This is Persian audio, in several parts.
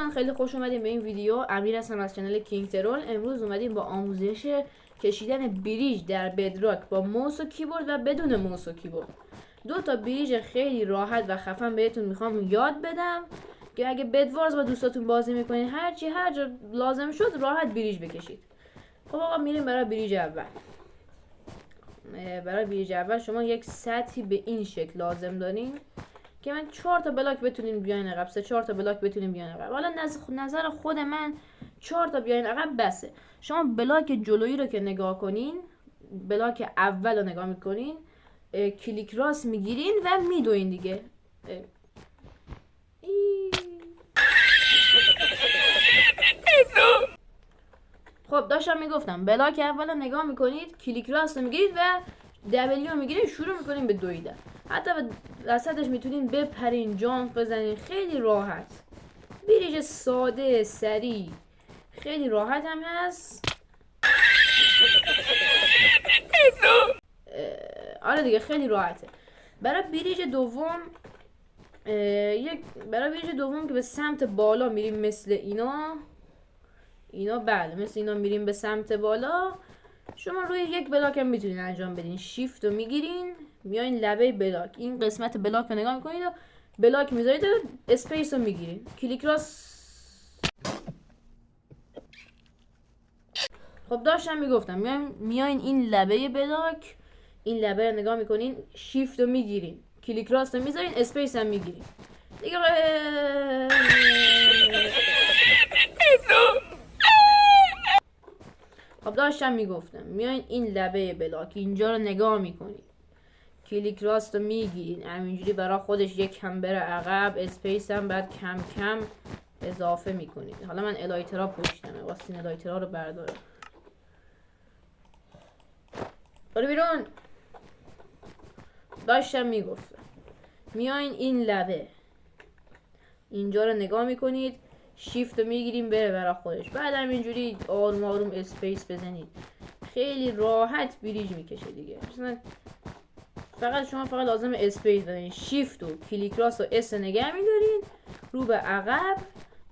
دوستان خیلی خوش اومدین به این ویدیو. امیر هستم از کانال کینگ ترول. امروز اومدیم با آموزش کشیدن بریج در بدراک با موس و کیبورد و بدون موس و کیبورد. دو تا بریج خیلی راحت و خفن بهتون میخوام یاد بدم که اگه بدوارز با دوستاتون بازی میکنین هر جا لازم شد راحت بریج بکشید. خب آقا میریم برای بریج اول. برای بریج اول شما یک سطحی به این شکل لازم دارین که من 4 تا بلاک بتونین بیاین عقب، 4 تا بلاک بتونین بیاین عقب. حالا نظر خود من 4 تا بیاین عقب بسه. شما بلاک جلویی رو که نگاه کنین، بلاک اول رو نگاه میکنین، کلیک راست میگیرین و میدوین دیگه. خب داشتم میگفتم بلاک اول رو نگاه میکنید، کلیک راست رو میگیرید و دبلیو میگیرید، شروع میکنین به دویدن. حتی وسطش میتونین بپرین، جامپ بزنین، خیلی راحت. بریج ساده، سریع، خیلی راحت هم هست. آره دیگه خیلی راحته. برای بریج دوم که به سمت بالا میریم مثل اینا بله مثل اینا میریم به سمت بالا. شما روی یک بلاک هم میتونین انجام بدین. شیفت رو میگیرین، میایین لبه بلاک، این قسمت بلاک رو نگاه میکنید و بلاک میذارید و اسپیس رو میگیرین، کلیک راست. خب داشتم میگفتم میایین این لبه بلاک، این لبه رو نگاه میکنین، شیفت رو میگیرین، کلیک راست رو میذارین، اسپیس هم میگیرین دیگه. خب داشتم میگفتم میایین این لبه بلاک اینجا رو نگاه میکنید، کلیک راست رو میگیرین، همینجوری برای خودش یک کم بره عقب، اسپیس هم بعد کم کم اضافه میکنید. حالا من الایترا پشتمه، واسه الایترا رو بردارم. برو بیرون. داشتم میگفتم میایین این لبه اینجا رو نگاه میکنید، شیفت رو میگیریم بره برای خودش، بعد هم اینجوری آروم آروم اسپیس بزنید، خیلی راحت بریج میکشه دیگه. شما فقط لازم اسپیس بزنید، شیفت و کلیک راست و اس نگه میدارین رو به عقب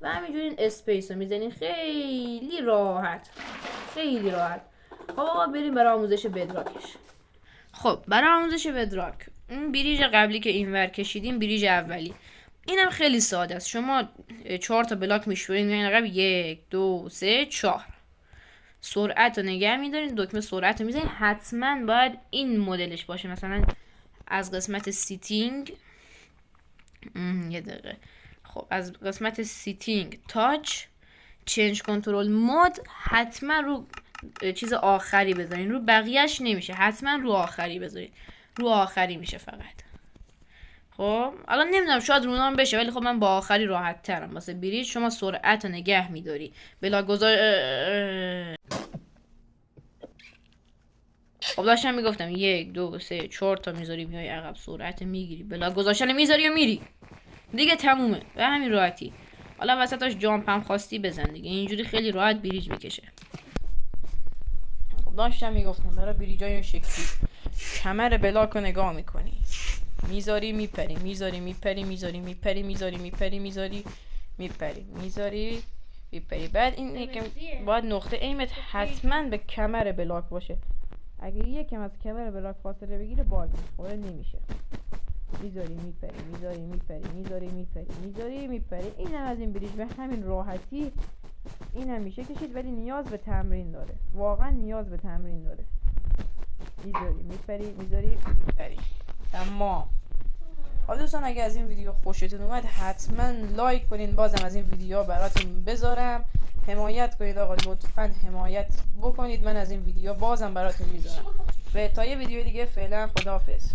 و همینجوری اسپیس رو میزنین، خیلی راحت، خیلی راحت. خب آقا بریم برای آموزش بدراکش. خب برای آموزش بدراک، این بریج قبلی که اینور کشیدیم بریج اولی، اینم خیلی ساده است. شما 4 تا بلاک میشورین میایین عقب، 1 2 3 4. سرعت رو نگه میدارین، دکمه سرعت رو میزنین. حتما باید این مدلش باشه، مثلا از قسمت سیتینگ یه دقیقه. خب از قسمت سیتینگ تاچ چنج کنترل مود حتما رو چیز آخری بذارین، رو بقیهش نمیشه، حتما رو آخری بذارین، رو آخری میشه فقط. خب الان نمیدونم شاید رونام بشه، ولی خب من با آخری راحت ترم. واسه بریج شما سرعت رو نگه میداری، بلا خب داشتم میگفتم 1 2 3 4 تا میذاری میای عقب، سرعت میگیری، بلا گذاشتن میذاری و میری دیگه، تمومه به همین راحتی. حالا وسطش جامپ هم خواستی بزن دیگه، اینجوری خیلی راحت بریج میکشه. خب داشتم میگفتم برای بریجای این شکلی کمر بلاک رو نگاه میکنی، میذاری میپری، میذاری میپری، میذاری میپری، میذاری میپری، میذاری میپری، میذاری میپری. بعد این یکم باید نقطه ایمت حتما به کمر بلاک باشه. اگه یکم از کمر بلاک فاصله بگیره باز میخوره، نمیشه. میذاری میپری، میذاری میپری، میذاری میپری، میذاری میپری. این هم از این بریج به همین راحتی این هم میشه کشید، ولی نیاز به تمرین داره، واقعا نیاز به تمرین داره. میذاری میپری، میذاری میپری. تمام. حالا دوستان اگه از این ویدیو خوشتون اومد حتما لایک کنین، بازم از این ویدیو براتون بذارم. حمایت کنید آقا، لطفا حمایت بکنید، من از این ویدیو بازم براتون میذارم. و تا یه ویدیو دیگه فعلا خداحافظ.